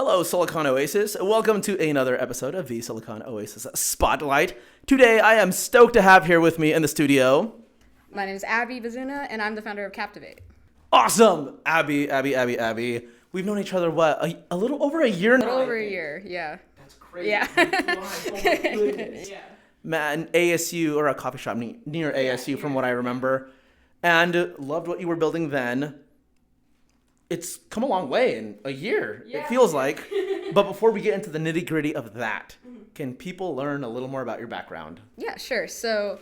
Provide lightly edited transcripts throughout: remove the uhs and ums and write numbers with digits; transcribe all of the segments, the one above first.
Hello, Silicon Oasis. Welcome to another episode of the Silicon Oasis Spotlight. Today, I am stoked to have here with me in the studio. My name is Aby Bizuneh, and I'm the founder of Captavate. Awesome! Abby. We've known each other, a little over a year now? A little over a year, yeah. That's crazy. Yeah. Oh my goodness. Yeah. Man, ASU, or a coffee shop near ASU from what I remember. And loved what you were building then. It's come a long way in a year, it feels like. But before we get into the nitty-gritty of that, can people learn a little more about your background? Yeah, sure. So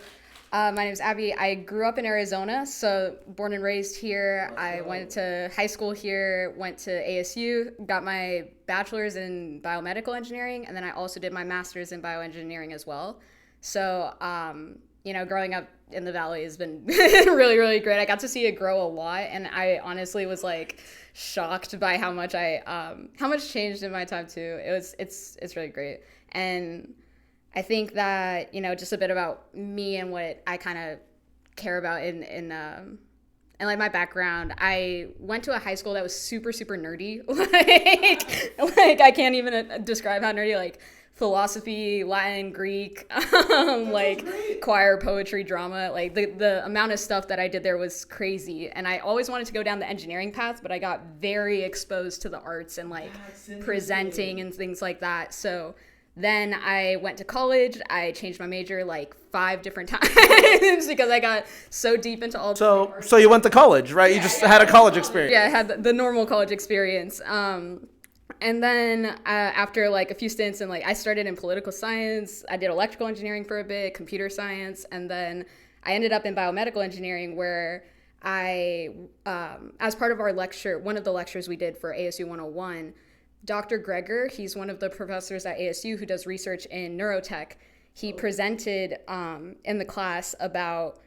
my name is Aby. I grew up in Arizona, so born and raised here. I went to high school here, went to ASU, got my bachelor's in biomedical engineering, and then I also did my master's in bioengineering as well. So, growing up in the Valley has been really, really great. I got to see it grow a lot, and I honestly was shocked by how much changed in my time too. It's really great. And I think that, just a bit about me and what I kind of care about in my background. I went to a high school that was super, super nerdy. I can't even describe how nerdy, philosophy, Latin, Greek, choir, poetry, drama. The amount of stuff that I did there was crazy. And I always wanted to go down the engineering path, but I got very exposed to the arts and presenting and things like that. So then I went to college. I changed my major 5 different times because I got so deep into all. So you went to college, right? You just had a college experience. Yeah, I had the normal college experience. And then after a few stints and I started in political science, I did electrical engineering for a bit, computer science, and then I ended up in biomedical engineering where I, as part of our lecture, one of the lectures we did for ASU 101, Dr. Greger, he's one of the professors at ASU who does research in Neurotech. He presented in the class about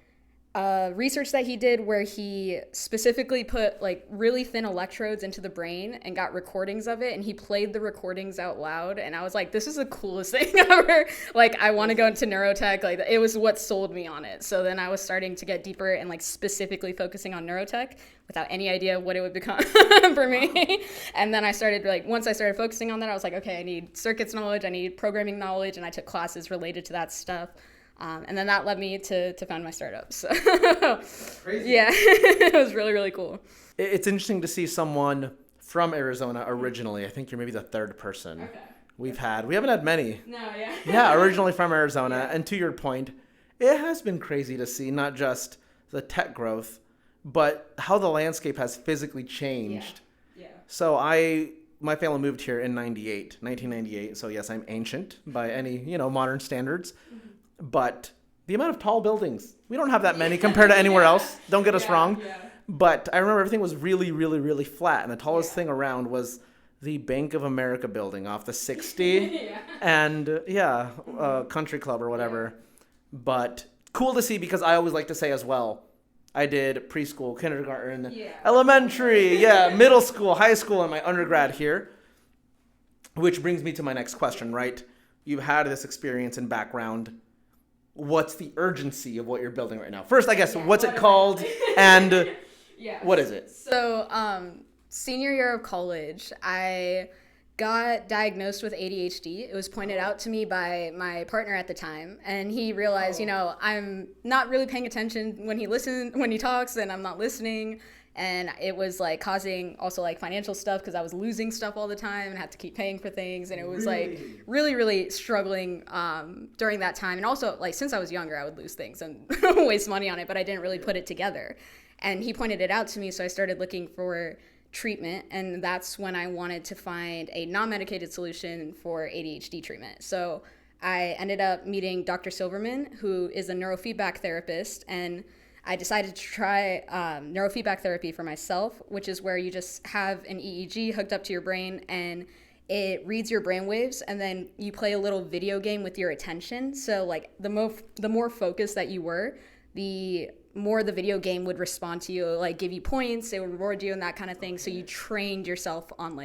research that he did where he specifically put really thin electrodes into the brain and got recordings of it, and he played the recordings out loud, and I was like, this is the coolest thing ever. I want to go into neurotech. It was what sold me on it. So then I was starting to get deeper and specifically focusing on neurotech without any idea what it would become for me. And then I started once I started focusing on that, I was like, okay, I need circuits knowledge, I need programming knowledge, and I took classes related to that stuff. And then that led me to found my startup. So crazy. Yeah, it was really, really cool. It's interesting to see someone from Arizona originally. I think you're maybe the third person we haven't had many. No, yeah. Yeah, originally from Arizona. Yeah. And to your point, it has been crazy to see not just the tech growth, but how the landscape has physically changed. Yeah. So my family moved here in 1998. So yes, I'm ancient by any, modern standards. Mm-hmm. But the amount of tall buildings, we don't have that many compared to anywhere else. Don't get us wrong. Yeah. But I remember everything was really, really, really flat. And the tallest thing around was the Bank of America building off the 60 and country club or whatever. But cool to see because I always like to say as well, I did preschool, kindergarten, elementary, middle school, high school, and my undergrad here. Which brings me to my next question, right? You've had this experience and background. What's the urgency of what you're building right now? First, I guess, what's it called and what is it? So, senior year of college, I got diagnosed with ADHD. It was pointed out to me by my partner at the time, and he realized, I'm not really paying attention when he talks, and I'm not listening. And it was causing also financial stuff because I was losing stuff all the time and had to keep paying for things. And it was really, really struggling during that time. And also since I was younger, I would lose things and waste money on it, but I didn't really put it together. And he pointed it out to me. So I started looking for treatment. And that's when I wanted to find a non-medicated solution for ADHD treatment. So I ended up meeting Dr. Silverman, who is a neurofeedback therapist. And I decided to try neurofeedback therapy for myself, which is where you just have an EEG hooked up to your brain and it reads your brain waves, and then you play a little video game with your attention. So the more focused that you were, the more the video game would respond to you, give you points, it would reward you and that kind of thing. So you trained yourself on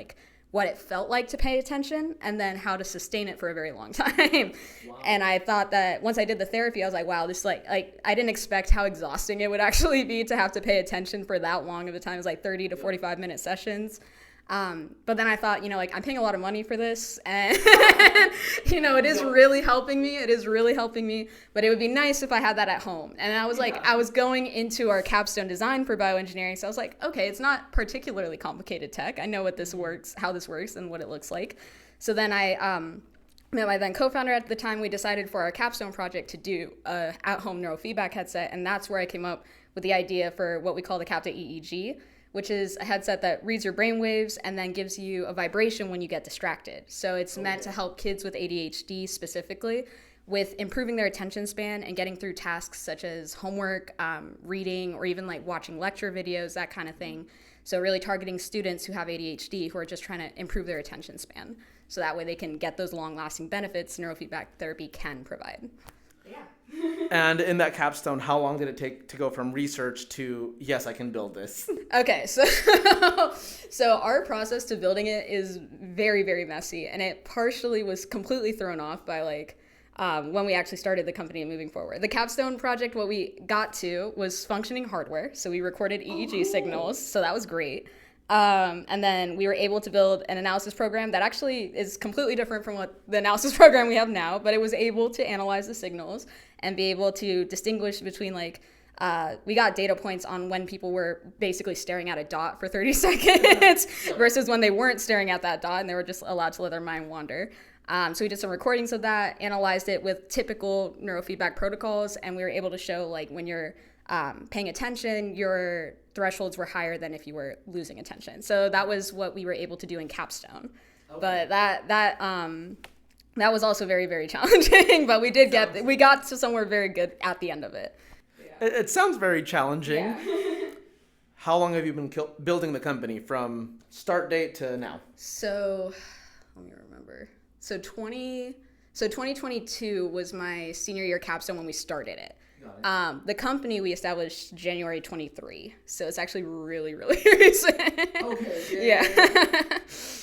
what it felt like to pay attention and then how to sustain it for a very long time. Wow. And I thought that once I did the therapy, I was like, wow, this I didn't expect how exhausting it would actually be to have to pay attention for that long of a time. It was 30 to 45 minute sessions. But then I thought, like, I'm paying a lot of money for this, and it is really helping me. It is really helping me, but it would be nice if I had that at home. And I was like, I was going into our capstone design for bioengineering, so I was like, okay, it's not particularly complicated tech. I know what this works, how this works, and what it looks like. So then I met my then co-founder at the time. We decided for our capstone project to do a at-home neurofeedback headset, and that's where I came up with the idea for what we call the Captavate EEG, which is a headset that reads your brain waves and then gives you a vibration when you get distracted. So it's meant to help kids with ADHD specifically with improving their attention span and getting through tasks such as homework, reading, or even like watching lecture videos, that kind of thing. So really targeting students who have ADHD who are just trying to improve their attention span. So that way they can get those long-lasting benefits neurofeedback therapy can provide. Yeah. And in that capstone, how long did it take to go from research to, yes, I can build this? Okay, so our process to building it is very, very messy, and it partially was completely thrown off by when we actually started the company and moving forward. The capstone project, what we got to was functioning hardware, so we recorded EEG signals, so that was great. And then we were able to build an analysis program that actually is completely different from what the analysis program we have now, but it was able to analyze the signals and be able to distinguish between we got data points on when people were basically staring at a dot for 30 seconds versus when they weren't staring at that dot and they were just allowed to let their mind wander. So we did some recordings of that, analyzed it with typical neurofeedback protocols, and we were able to show when you're paying attention, your thresholds were higher than if you were losing attention. So that was what we were able to do in capstone. Okay. But that was also very, very challenging, but we got to somewhere very good at the end of it. Yeah. It sounds very challenging. Yeah. How long have you been building the company from start date to now? So let me remember. So 2022 was my senior year capstone when we started it. The company we established January 23, so it's actually really, really recent. Okay. Yeah.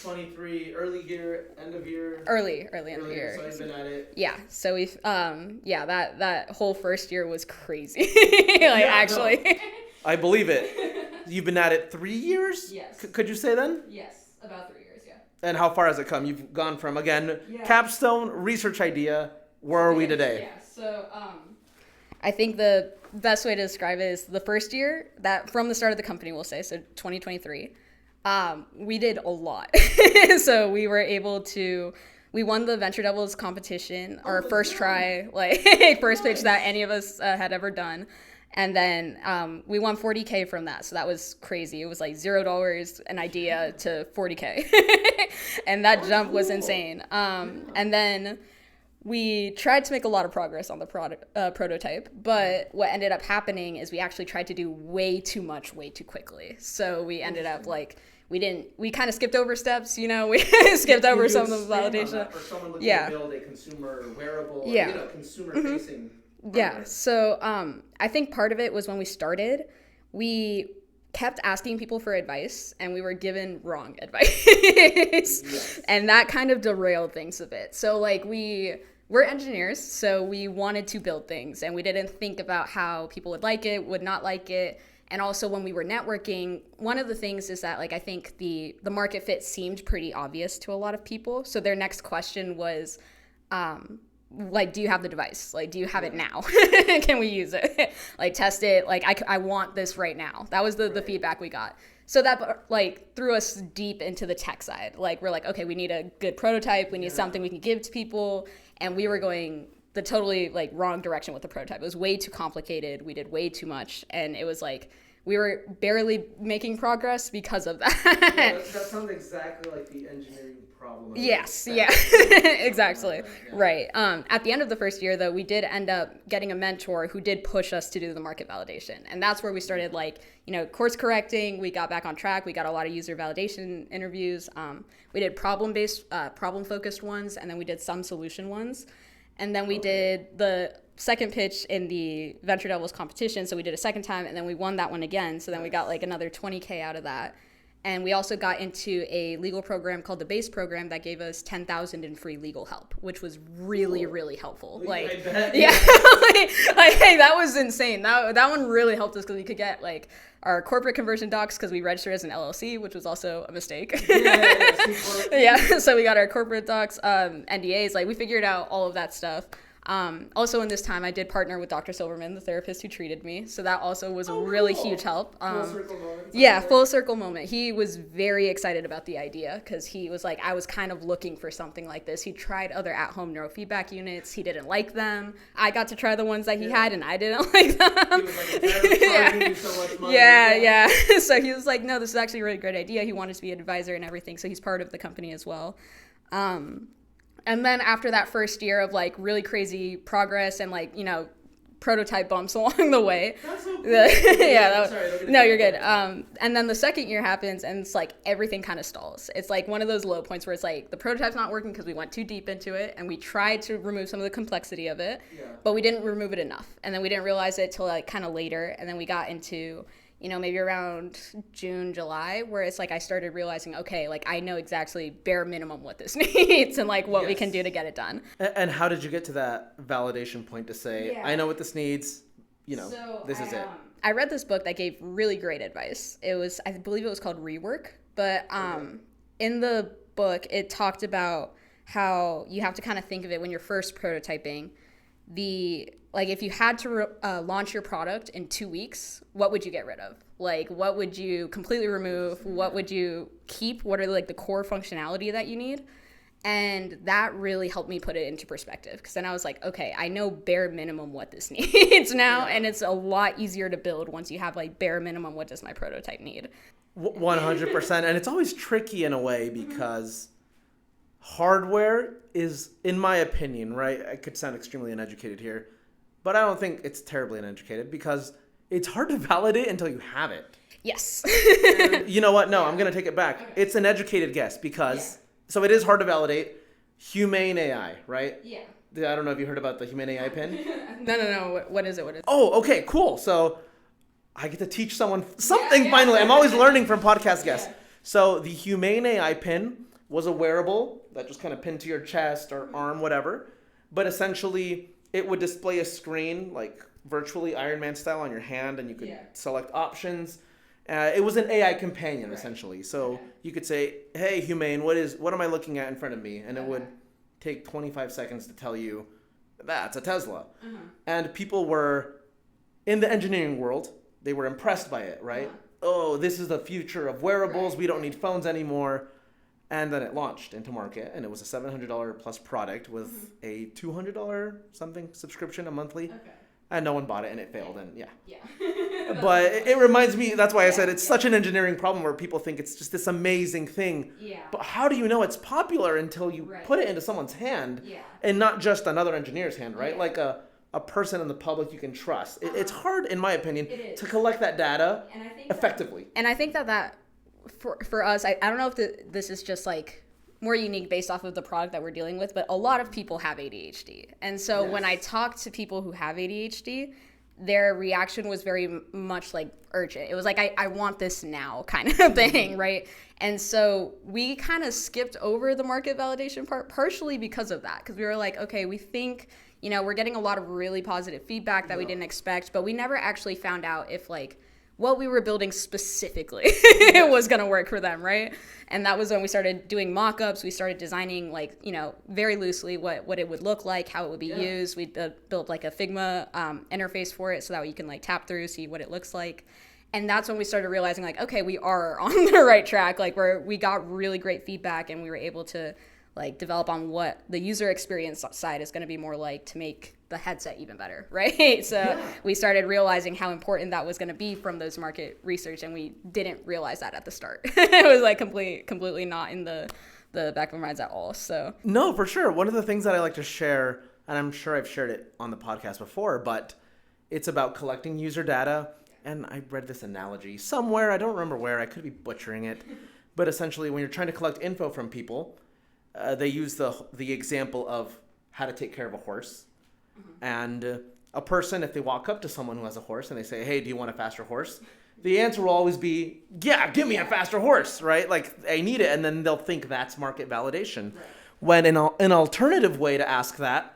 23, early year, end of year. Early end of year. So you've been at it. Yeah. So we've that whole first year was crazy. Actually. No. I believe it. You've been at it 3 years? Yes. Could you say then? Yes, about 3 years. Yeah. And how far has it come? You've gone from capstone, research idea. Where are we today? Yeah. So I think the best way to describe it is the first year, that from the start of the company, we'll say, so 2023, we did a lot. So we were able to, we won the Venture Devils competition, our first try, first pitch that any of us had ever done. And then we won $40K from that. So that was crazy. It was $0 an idea to $40K. And that jump was insane. And then we tried to make a lot of progress on the prototype, but what ended up happening is we actually tried to do way too much, way too quickly. So we ended up we kind of skipped over steps, we skipped over some of the validation. For someone looking to build a consumer wearable, consumer facing. Yeah. So I think part of it was when we started, we kept asking people for advice and we were given wrong advice. Yes. And that kind of derailed things a bit. So we're engineers, so we wanted to build things and we didn't think about how people would like it, would not like it. And also when we were networking, one of the things is that I think the market fit seemed pretty obvious to a lot of people. So their next question was, do you have the device? Do you have it now? Can we use it? Test it. I want this right now. That was the feedback we got. So that threw us deep into the tech side. We're okay, we need a good prototype. We need something we can give to people. And we were going the totally wrong direction with the prototype. It was way too complicated. We did way too much. And it was we were barely making progress because of that. Yeah, that sounds exactly like the engineering problem. Yes, yeah, exactly. Yeah. Right. At the end of the first year, though, we did end up getting a mentor who did push us to do the market validation. And that's where we started course correcting. We got back on track. We got a lot of user validation interviews. We did problem-focused ones, and then we did some solution ones. And then we did the second pitch in the Venture Devils competition. So we did a second time, and then we won that one again. So then we got another $20K out of that. And we also got into a legal program called the BASE program that gave us $10,000 in free legal help, which was really, really helpful. Like, yeah, hey, that was insane. That one really helped us because we could get like our corporate conversion docs because we registered as an LLC, which was also a mistake. Yeah, so we got our corporate docs, NDAs, like we figured out all of that stuff. Also in this time, I did partner with Dr. Silverman, the therapist who treated me. So that also was a really huge help. Full circle moment. Yeah, full circle moment. He was very excited about the idea because he was like, I was kind of looking for something like this. He tried other at-home neurofeedback units. He didn't like them. I got to try the ones that he had and I didn't like them. He was like, charging you so much money. Yeah. So he was like, no, this is actually a really great idea. He wanted to be an advisor and everything. So he's part of the company as well. And then after that first year of like really crazy progress and like, prototype bumps along the way. That's so cool. No, you're good. And then the second year happens and it's like everything kind of stalls. It's like one of those low points where it's like the prototype's not working because we went too deep into it and we tried to remove some of the complexity of it, but we didn't remove it enough. And then we didn't realize it till like kind of later. And then we got into maybe around June, July, where it's like I started realizing, okay, like I know exactly bare minimum what this needs and like what we can do to get it done. And how did you get to that validation point to say, I know what this needs, this is it? I read this book that gave really great advice. I believe it was called Rework, but in the book, it talked about how you have to kind of think of it when you're first prototyping. If you had to launch your product in 2 weeks, what would you get rid of? Like, what would you completely remove? What would you keep? What are like the core functionality that you need? And that really helped me put it into perspective because then I was like, okay, I know bare minimum what this needs now, and it's a lot easier to build once you have like bare minimum what does my prototype need. 100%. And it's always tricky in a way because hardware is, in my opinion, right? I could sound extremely uneducated here, but I don't think it's terribly uneducated because it's hard to validate until you have it. Yes. You know what? No, I'm going to take it back. Okay. It's an educated guess because, so it is hard to validate. Humane AI, right? Yeah. I don't know if you heard about the Humane AI pin. No. What is it? Oh, okay, cool. So I get to teach someone something finally. I'm always learning from podcast guests. Yeah. So the Humane AI pin was a wearable that just kind of pinned to your chest or arm, whatever. But essentially, it would display a screen, like virtually Iron Man style on your hand, and you could select options. It was an AI companion, essentially. So you could say, hey, Humane, what am I looking at in front of me? And it would take 25 seconds to tell you, that's a Tesla. And people were, in the engineering world, they were impressed by it, right? Oh, this is the future of wearables. We don't need phones anymore. And then it launched into market, and it was a $700 plus product with a $200 something subscription a monthly. And no one bought it, and it failed, and But it reminds me, that's why I said it's such an engineering problem where people think it's just this amazing thing. But how do you know it's popular until you put it into someone's hand, and not just another engineer's hand, right? Like a person in the public you can trust. It's hard, in my opinion, to collect that data effectively. And I think that for us, I don't know if this is just like more unique based off of the product that we're dealing with, but a lot of people have ADHD. And so when I talk to people who have ADHD, their reaction was very much like urgent. It was like, I want this now kind of thing, right? And so we kind of skipped over the market validation part, partially because of that, because we were like, okay, we think, we're getting a lot of really positive feedback that we didn't expect, but we never actually found out if like what we were building specifically was going to work for them, right? And that was when we started doing mock-ups. We started designing, like, very loosely what it would look like, how it would be used. We built, like, a Figma interface for it so that you can, like, tap through, see what it looks like. And that's when we started realizing, like, okay, we are on the right track. Like, we got really great feedback, and we were able to, like, develop on what the user experience side is going to be more like to make the headset even better, right? So we started realizing how important that was going to be from those market research, and we didn't realize that at the start. It was like completely not in the back of our minds at all. So no, for sure. One of the things that I like to share, and I'm sure I've shared it on the podcast before, but it's about collecting user data. And I read this analogy somewhere. I don't remember where. I could be butchering it. But essentially, when you're trying to collect info from people, they use the example of how to take care of a horse. And a person, if they walk up to someone who has a horse and they say, hey, do you want a faster horse? The answer will always be, yeah, give me a faster horse, right? Like, I need it. And then they'll think that's market validation. Right. When an alternative way to ask that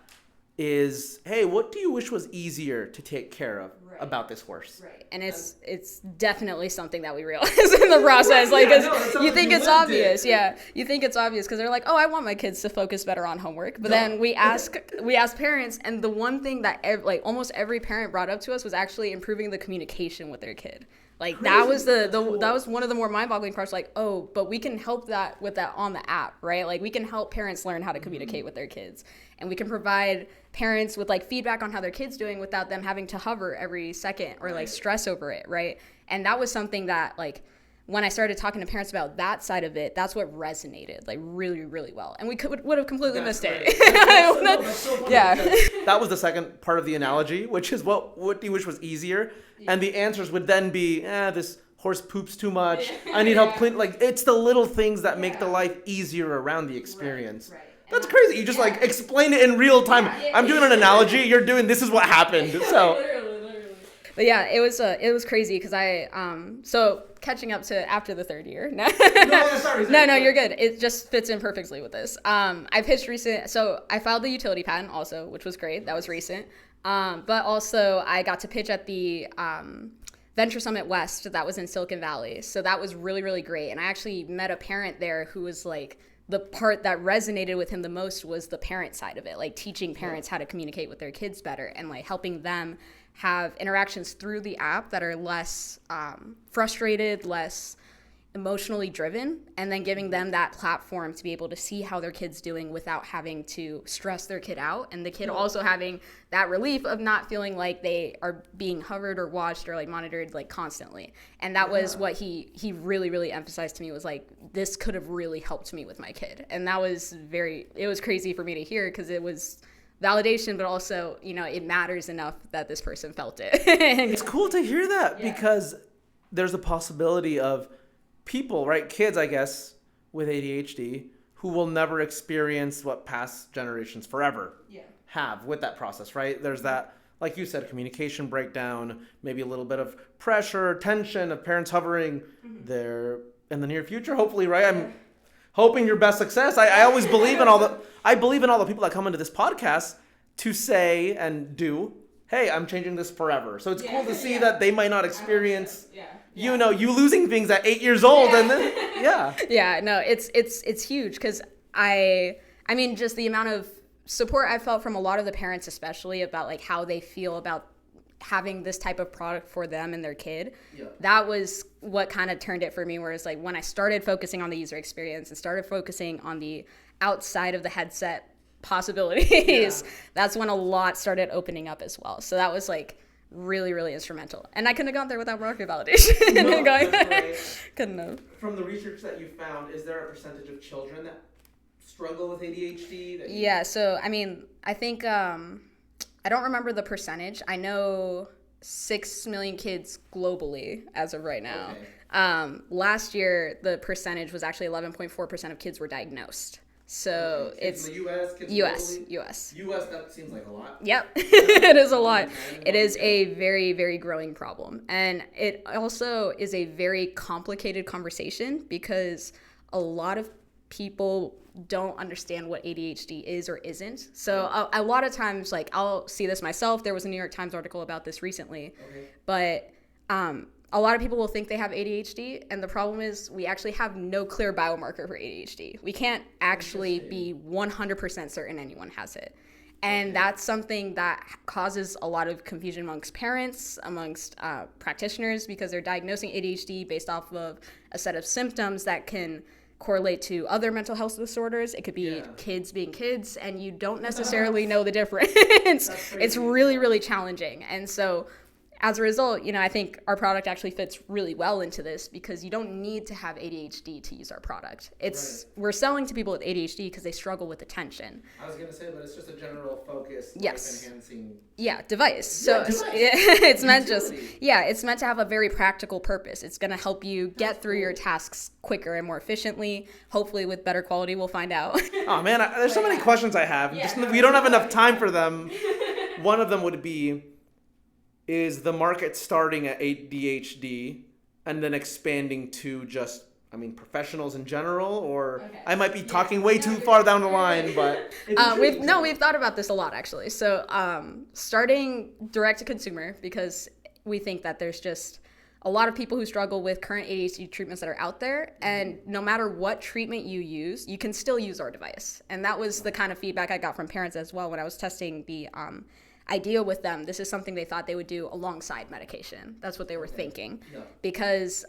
is, hey, what do you wish was easier to take care of about this horse? Right. And it's definitely something that we realize in the process. Like, you think it's obvious. Yeah. You think it's obvious because they're like, oh, I want my kids to focus better on homework. But then we ask parents, and the one thing that almost every parent brought up to us was actually improving the communication with their kid. Like, that was that was one of the more mind-boggling parts. Like, oh, but we can help that with that on the app, right? Like, we can help parents learn how to communicate with their kids, and we can provide parents with like feedback on how their kid's doing without them having to hover every second or like stress over it, right? And that was something that, like, when I started talking to parents about that side of it, that's what resonated like really, really well. And we would have completely missed it. Yeah. That was the second part of the analogy, which is what do you wish was easier? And the answers would then be, this horse poops too much. I need help clean. Like, it's the little things that make the life easier around the experience. Right. That's crazy. You just like explain it in real time. I'm doing an analogy. You're doing, this is what happened. So. But yeah, it was crazy because so catching up to after the third year. No, you're good. It just fits in perfectly with this. I pitched so I filed the utility patent also, which was great. That was recent. But also I got to pitch at the Venture Summit West that was in Silicon Valley. So that was really, really great. And I actually met a parent there who was like, the part that resonated with him the most was the parent side of it, like teaching parents how to communicate with their kids better and like helping them have interactions through the app that are less frustrated, less emotionally driven, and then giving them that platform to be able to see how their kid's doing without having to stress their kid out, and the kid also having that relief of not feeling like they are being hovered or watched or like monitored like constantly. And that was what he really, really emphasized to me, was like, this could have really helped me with my kid. And that was it was crazy for me to hear because it was validation, but also, it matters enough that this person felt it. It's cool to hear that because there's a possibility of people, right? Kids, I guess, with ADHD who will never experience what past generations forever have with that process, right? There's that, like you said, communication breakdown, maybe a little bit of pressure, tension of parents hovering there in the near future, hopefully, right? I'm hoping your best success. I always believe in all the people that come into this podcast to say and do, hey, I'm changing this forever. So it's cool to see that they might not experience you losing things at 8 years old and then no, it's huge because I mean just the amount of support I felt from a lot of the parents, especially about like how they feel about having this type of product for them and their kid. That was what kind of turned it for me, where it's like when I started focusing on the user experience and started focusing on the outside of the headset possibilities, that's when a lot started opening up as well. So that was like really, really instrumental. And I couldn't have gone there without market validation. Couldn't have. From the research that you found, is there a percentage of children that struggle with ADHD? So I mean, I think I don't remember the percentage. I know 6 million kids globally as of right now. Okay. Last year, the percentage was actually 11.4% of kids were diagnosed. So it's in the U.S. Kids U.S. U.S. That seems like a lot. Yep, it is a lot. It is a very, very growing problem, and it also is a very complicated conversation because a lot of people don't understand what ADHD is or isn't. So a lot of times, like, I'll see this myself. There was a New York Times article about this recently, but a lot of people will think they have ADHD, and the problem is we actually have no clear biomarker for ADHD. We can't actually be 100% certain anyone has it. And that's something that causes a lot of confusion amongst parents, amongst practitioners, because they're diagnosing ADHD based off of a set of symptoms that can correlate to other mental health disorders. It could be kids being kids, and you don't necessarily know the difference. It's really, really challenging. And so as a result, I think our product actually fits really well into this because you don't need to have ADHD to use our product. We're selling to people with ADHD because they struggle with attention. I was going to say, but it's just a general focus, life-enhancing device. So it's meant it's meant to have a very practical purpose. It's going to help you get through your tasks quicker and more efficiently, hopefully with better quality. We'll find out. Oh man, there's so many questions I have. We don't have enough time for them. One of them would be, is the market starting at ADHD and then expanding to just, professionals in general, or I might be talking way too far down the line, but we've thought about this a lot actually. So starting direct to consumer, because we think that there's just a lot of people who struggle with current ADHD treatments that are out there, and no matter what treatment you use, you can still use our device. And that was the kind of feedback I got from parents as well when I was testing the idea with them. This is something they thought they would do alongside medication. That's what they were thinking, because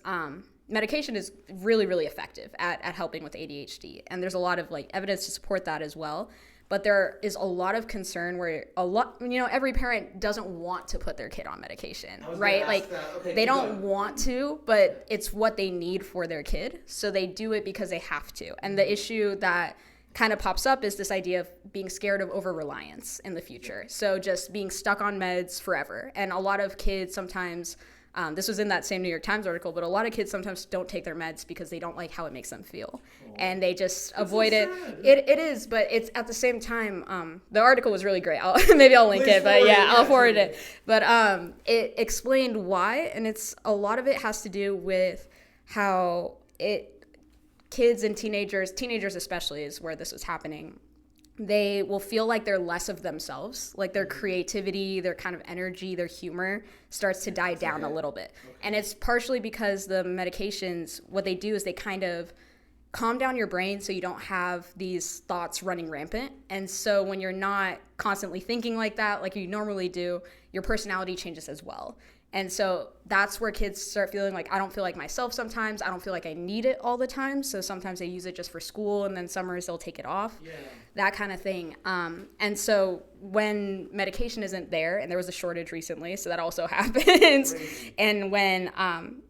medication is really, really effective at helping with ADHD. And there's a lot of evidence to support that as well. But there is a lot of concern where every parent doesn't want to put their kid on medication, right? They don't want to, but it's what they need for their kid. So they do it because they have to. And the issue that kind of pops up is this idea of being scared of over-reliance in the future. So just being stuck on meds forever. And a lot of kids sometimes, this was in that same New York Times article, but a lot of kids sometimes don't take their meds because they don't like how it makes them feel. And they just avoid it. It is, but it's at the same time, the article was really great. Maybe I'll link it, but I'll forward it. But it explained why, and a lot of it has to do with how kids and teenagers especially is where this was happening. They will feel like they're less of themselves, like their creativity, their kind of energy, their humor starts to die down a little bit. And it's partially because the medications, what they do is they kind of calm down your brain so you don't have these thoughts running rampant. And so when you're not constantly thinking like that, like you normally do, your personality changes as well. And so that's where kids start feeling like, I don't feel like myself sometimes. I don't feel like I need it all the time. So sometimes they use it just for school, and then summers they'll take it off, that kind of thing. And so when medication isn't there, and there was a shortage recently, so that also happens. And when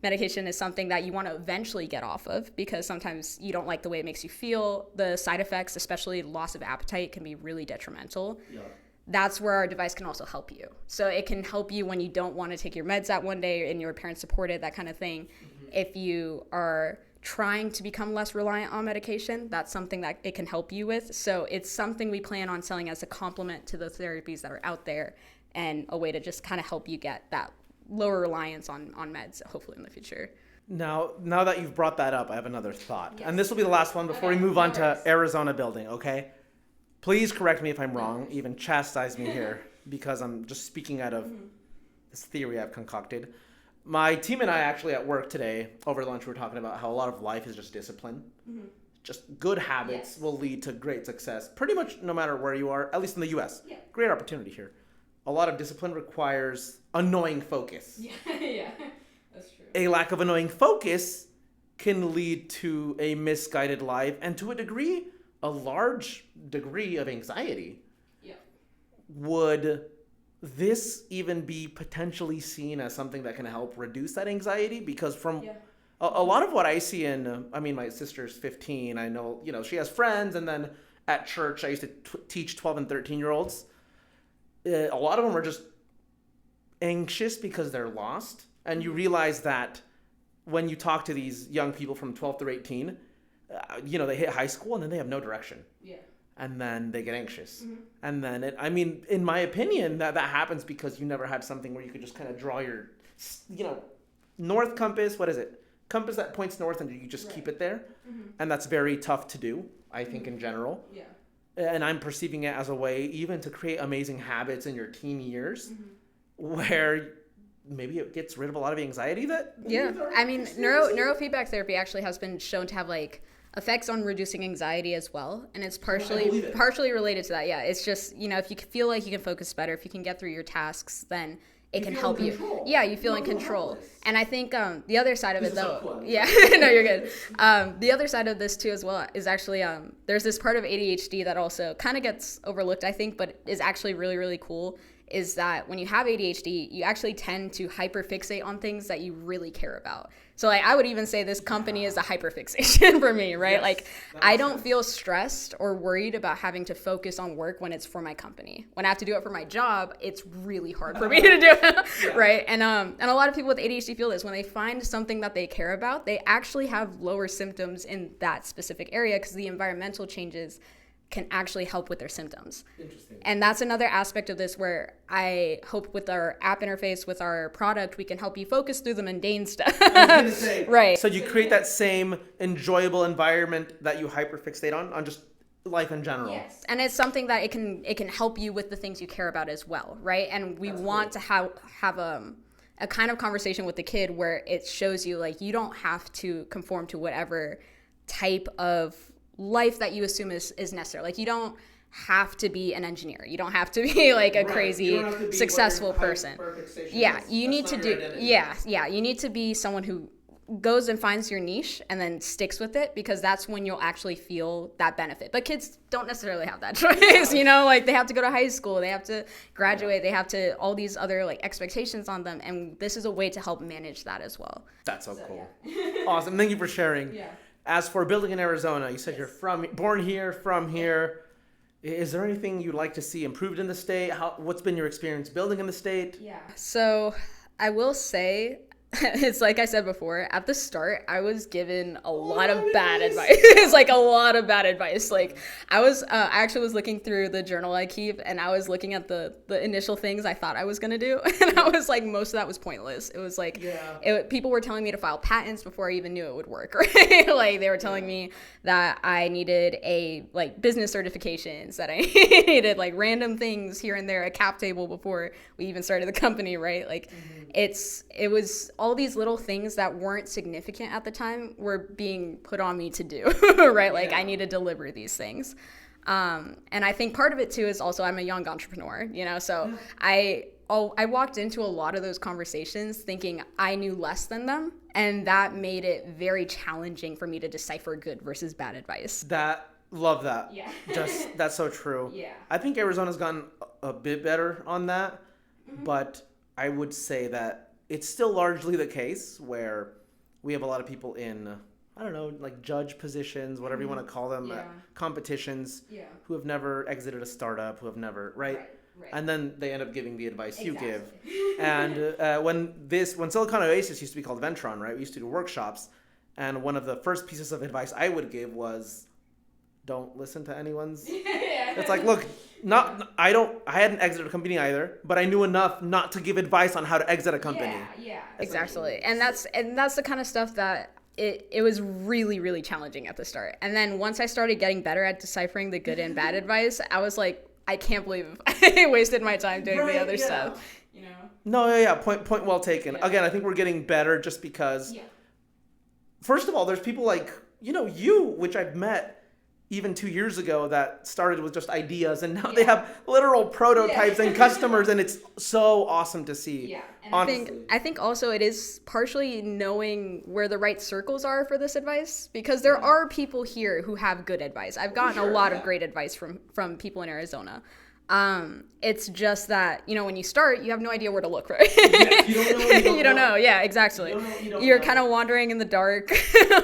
medication is something that you want to eventually get off of, because sometimes you don't like the way it makes you feel, the side effects, especially loss of appetite, can be really detrimental. That's where our device can also help you. So it can help you when you don't want to take your meds that one day and your parents support it, that kind of thing. If you are trying to become less reliant on medication, that's something that it can help you with. So it's something we plan on selling as a complement to the therapies that are out there, and a way to just kind of help you get that lower reliance on meds, hopefully in the future. Now that you've brought that up, I have another thought. Yes. And this will be the last one before we move on to Arizona building, okay? Please correct me if I'm wrong, even chastise me here, because I'm just speaking out of this theory I've concocted. My team and I actually at work today, over lunch, we were talking about how a lot of life is just discipline. Just good habits will lead to great success, pretty much no matter where you are, at least in the U.S. Great opportunity here. A lot of discipline requires annoying focus. That's true. A lack of annoying focus can lead to a misguided life, and to a degree, a large degree of anxiety. Would this even be potentially seen as something that can help reduce that anxiety? Because from a lot of what I see in, my sister's 15, I know, she has friends, and then at church, I used to teach 12 and 13-year-olds. A lot of them are just anxious because they're lost. And you realize that when you talk to these young people from 12 through 18, they hit high school and then they have no direction. And then they get anxious. And then, in my opinion, that happens because you never had something where you could just kind of draw your, north compass. What is it? Compass that points north, and you just keep it there. And that's very tough to do, I think, in general. And I'm perceiving it as a way even to create amazing habits in your teen years, where maybe it gets rid of a lot of anxiety that neurofeedback therapy actually has been shown to have effects on reducing anxiety as well, and it's partially related to that. It's just, if you feel like you can focus better, if you can get through your tasks, then it can help you. You feel in control. And I think the other side of it, though, no, you're good. The other side of this too as well is actually there's this part of ADHD that also kind of gets overlooked, I think, but is actually really, really cool, is that when you have ADHD, you actually tend to hyperfixate on things that you really care about. So I would even say this company is a hyperfixation for me, right? Yes, I don't feel stressed or worried about having to focus on work when it's for my company. When I have to do it for my job, it's really hard for me to do it, right? And a lot of people with ADHD feel this. When they find something that they care about, they actually have lower symptoms in that specific area because the environmental changes can actually help with their symptoms. Interesting. And that's another aspect of this where I hope with our app interface, with our product, we can help you focus through the mundane stuff. I was gonna say, right. So you create that same enjoyable environment that you hyperfixate on just life in general. Yes. And it's something that it can help you with the things you care about as well, right? And we want to have a kind of conversation with the kid where it shows you like you don't have to conform to whatever type of life that you assume is necessary. Like you don't have to be an engineer. You don't have to be like a crazy successful person. Yeah, you need to do you need to be someone who goes and finds your niche and then sticks with it, because that's when you'll actually feel that benefit. But kids don't necessarily have that choice, you know, like they have to go to high school, they have to graduate, they have to all these other like expectations on them, and this is a way to help manage that as well. That's so cool. Yeah. Awesome. Thank you for sharing. Yeah. As for building in Arizona, you said you're born here, from here. Is there anything you'd like to see improved in the state? What's been your experience building in the state? Yeah. So I will say, it's like I said before, at the start, I was given a lot of bad advice. It's like a lot of bad advice. Like I actually was looking through the journal I keep, and I was looking at the initial things I thought I was going to do. And I was like, most of that was pointless. It was like, people were telling me to file patents before I even knew it would work, right? Like they were telling me that I needed business certifications, that I needed like random things here and there, a cap table before we even started the company, right? Like it was all these little things that weren't significant at the time were being put on me to do, right? Like I need to deliver these things. And I think part of it too is also I'm a young entrepreneur, you know, so I walked into a lot of those conversations thinking I knew less than them, and that made it very challenging for me to decipher good versus bad advice. Love that. Yeah. That's so true. Yeah. I think Arizona's gotten a bit better on that, but I would say that it's still largely the case where we have a lot of people in, I don't know, like judge positions, whatever you want to call them, competitions, who have never exited a startup, who have never, right? And then they end up giving the advice you give. And when Silicon Oasis used to be called Ventron, right? We used to do workshops, and one of the first pieces of advice I would give was, don't listen to anyone's. It's like, look, I hadn't exited a company either, but I knew enough not to give advice on how to exit a company. Yeah, exactly. And that's the kind of stuff that it was really, really challenging at the start. And then once I started getting better at deciphering the good and bad advice, I was like, I can't believe I wasted my time doing the other stuff. You know? No, point well taken. Yeah. Again, I think we're getting better just because, first of all, there's people like, which I've met even 2 years ago that started with just ideas, and now they have literal prototypes and customers, and it's so awesome to see. Yeah, and I think also it is partially knowing where the right circles are for this advice, because there are people here who have good advice. I've gotten a lot of great advice from people in Arizona. It's just that, when you start, you have no idea where to look, right? Yeah, you don't know when you don't know. Yeah, exactly. You're kind of wandering in the dark,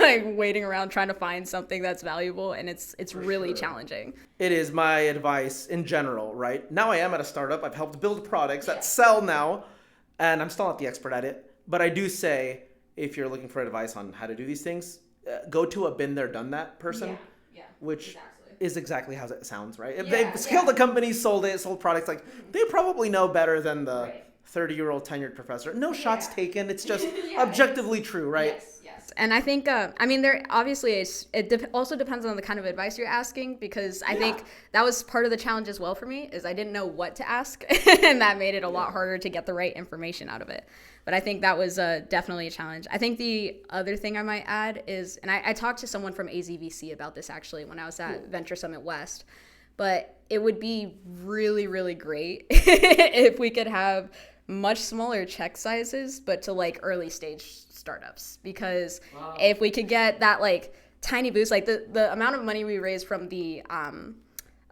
like waiting around trying to find something that's valuable, and it's really challenging. It is my advice in general, right? Now I am at a startup. I've helped build products that sell now, and I'm still not the expert at it. But I do say, if you're looking for advice on how to do these things, go to a been there, done that person, which is exactly how it sounds, right? If they've scaled a company, sold products, like they probably know better than the 30-year-old tenured professor. No shots taken. It's just objectively true, right? Yes. And I think, there obviously also depends on the kind of advice you're asking, because I think that was part of the challenge as well for me, is I didn't know what to ask, and that made it a lot harder to get the right information out of it. But I think that was definitely a challenge. I think the other thing I might add is, and I talked to someone from AZVC about this actually when I was at Venture Summit West, but it would be really, really great if we could have much smaller check sizes, but to like early stage startups, because if we could get that like tiny boost, like the amount of money we raised from the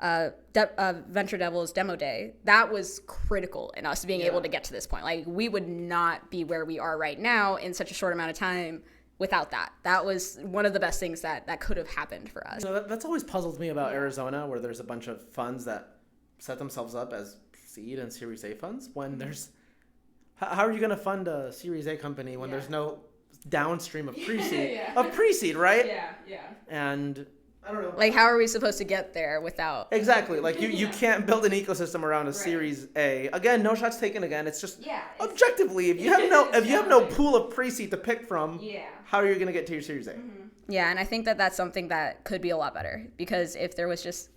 Venture Devils demo day, that was critical in us being able to get to this point. Like we would not be where we are right now in such a short amount of time without that. That was one of the best things that could have happened for us. So that's always puzzled me about Arizona, where there's a bunch of funds that set themselves up as seed and Series A funds when there's, how are you going to fund a Series A company when there's no downstream of pre-seed, right? Yeah. And I don't know. Like, how are we supposed to get there without? Exactly. Like you can't build an ecosystem around a Series A. Again, no shots taken. Again, it's just objectively, if you have no pool of pre-seed to pick from, how are you going to get to your Series A? Mm-hmm. Yeah, and I think that that's something that could be a lot better, because if there was just,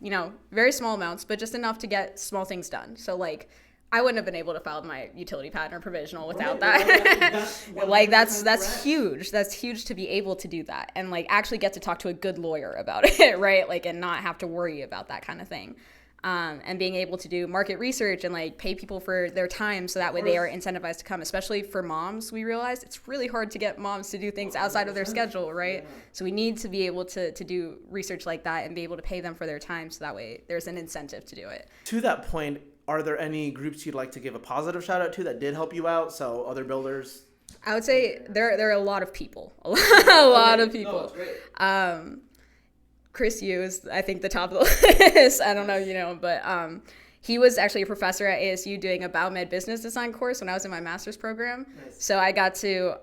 very small amounts, but just enough to get small things done. So like, I wouldn't have been able to file my utility patent or provisional without that. Like that's huge. That's huge to be able to do that and like actually get to talk to a good lawyer about it, right? Like, and not have to worry about that kind of thing. And being able to do market research and like pay people for their time so that way they are incentivized to come, especially for moms. We realized it's really hard to get moms to do things outside of their schedule, right? Yeah. So we need to be able to do research like that and be able to pay them for their time so that way there's an incentive to do it. To that point, are there any groups you'd like to give a positive shout out to that did help you out? So other builders? I would say there are a lot of people, a lot of people. No, that's great. Chris Yu is, I think, the top of the list. I don't know, but he was actually a professor at ASU doing a biomed business design course when I was in my master's program. Nice. So I got to,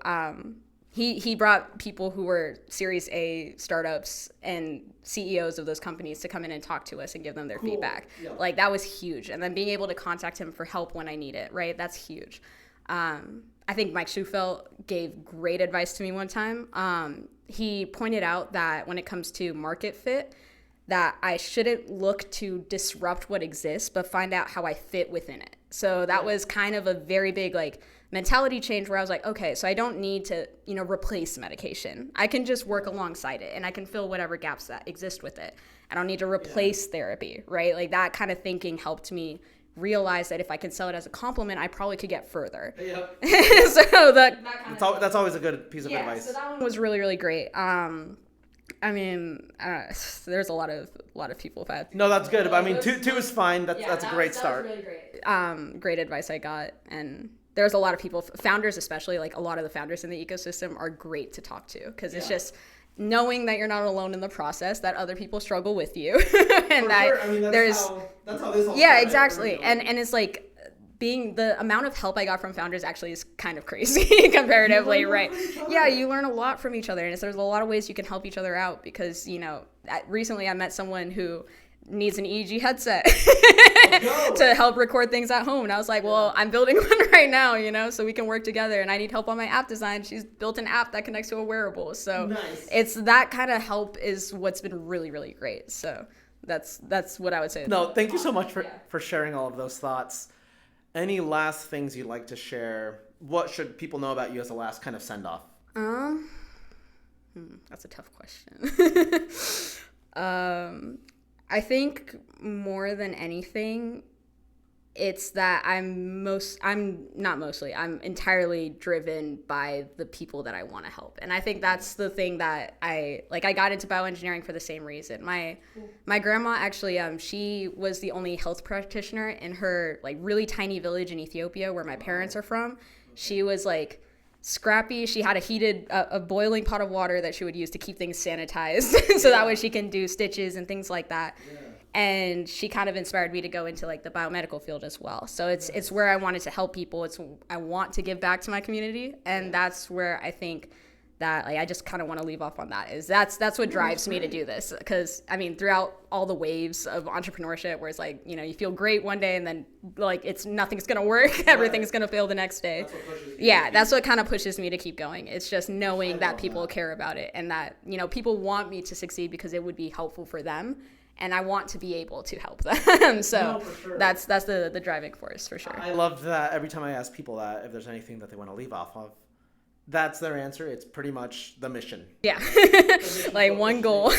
he brought people who were Series A startups and CEOs of those companies to come in and talk to us and give them their feedback. Yeah. Like, that was huge. And then being able to contact him for help when I need it, right? That's huge. I think Mike Schufelt gave great advice to me one time. He pointed out that when it comes to market fit, that I shouldn't look to disrupt what exists, but find out how I fit within it. So that was kind of a very big like mentality change where I was like, okay, so I don't need to, replace medication. I can just work alongside it and I can fill whatever gaps that exist with it. I don't need to replace therapy, right? Like, that kind of thinking helped me realize that if I can sell it as a compliment, I probably could get further. Yep. So that's always a good piece of advice. So that one was really, really great. There's a lot of people have had. No, that's good. But two is fine. That's a great start. That was really great. Great advice I got, and there's a lot of people, founders especially, like a lot of the founders in the ecosystem are great to talk to, because it's just knowing that you're not alone in the process, that other people struggle with you, and that's how this all started, exactly. And it's like, the amount of help I got from founders actually is kind of crazy comparatively, right? Yeah, you learn a lot from each other, and there's a lot of ways you can help each other out, because recently I met someone who needs an EEG headset to help record things at home, and I was like, well, I'm building one right now, so we can work together, and I need help on my app design. She's built an app that connects to a wearable, so nice. It's that kind of help is what's been really, really great. So that's what I would say. No, thank you so much for sharing all of those thoughts. Any last things you'd like to share? What should people know about you as a last kind of send-off? That's a tough question. I think more than anything, it's that I'm entirely driven by the people that I want to help. And I think that's the thing that I got into bioengineering for the same reason. My grandma actually, she was the only health practitioner in her like really tiny village in Ethiopia where my parents are from. She was like scrappy. She had a boiling pot of water that she would use to keep things sanitized so that way she can do stitches and things like that. Yeah. And she kind of inspired me to go into like the biomedical field as well. So it's where I wanted to help people. I want to give back to my community, and that's where I think that like I just kind of want to leave off on that. That's what drives me to do this, because throughout all the waves of entrepreneurship where it's like you feel great one day and then like nothing's gonna work, everything's gonna fail the next day. That's what kind of pushes me to keep going. It's just knowing that people care about it, and that people want me to succeed because it would be helpful for them. And I want to be able to help them. So that's the driving force for sure. I love that every time I ask people that if there's anything that they want to leave off of, that's their answer. It's pretty much the mission. Yeah. Like one goal.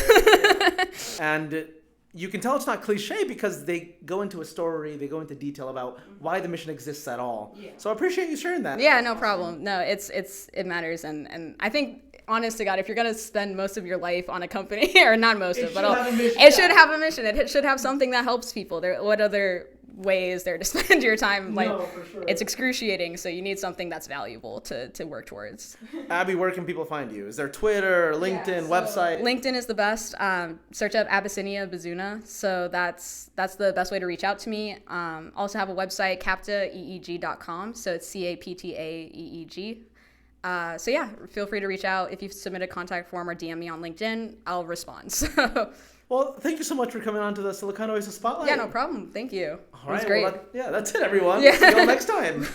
And you can tell it's not cliche because they go into a story, they go into detail about why the mission exists at all. Yeah. So I appreciate you sharing that. Yeah, no problem. No, it matters. And I think, honest to God, if you're going to spend most of your life on a company, or not most of, but it should have a mission. It should have something that helps people. What other way is there to spend your time? Like, no, for sure. It's excruciating, so you need something that's valuable to work towards. Abby, where can people find you? Is there Twitter, LinkedIn, website? LinkedIn is the best. Search up Aby Bizuneh. So that's the best way to reach out to me. Also have a website, captaeeg.com. So it's CAPTAEEG. Feel free to reach out. If you've submitted a contact form or DM me on LinkedIn, I'll respond. So Well, thank you so much for coming on to the Silicon Oasis Spotlight. Yeah, no problem. Thank you. All It was right, great. well, that's it, everyone. Yeah. See you all next time.